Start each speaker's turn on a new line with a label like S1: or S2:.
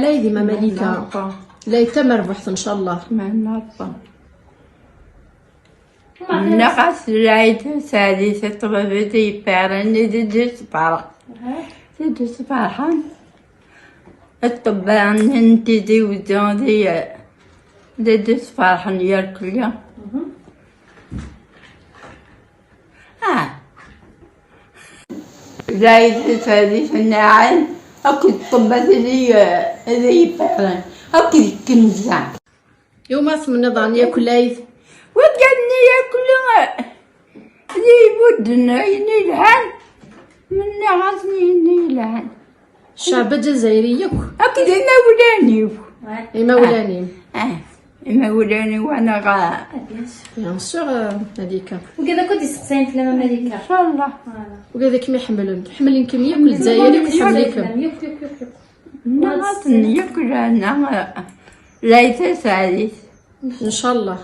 S1: لا ديما مليكة، لا يتم ربحت ان شاء الله.
S2: نقص رايت سادسة طبابتي بارني دجس بارق دجس بارحان الطبان انتي دي وزادي دجس بارحان ياكل يا رايت سادسة ناعم أكيد طبابتي ذي بارن أكيد كنزة
S1: يوم اسم النظام ياكل لايث
S2: وكاني ياكل ذي بدنا ينلعن من عصني ينلعن
S1: الشعب الجزائري ياكل
S2: أكيد مولاني
S1: مولاني
S2: مولاني وأنا غا
S1: بيان سور هذيك.
S3: وكذا كنت تسقسين في ملكة
S2: إن شاء الله.
S1: وكذا كيما يحملنكم ياكل الجزائري ويحملكم
S3: ياكل
S2: ناقصني ياكل أنا ليس سادس
S1: ان شاء الله.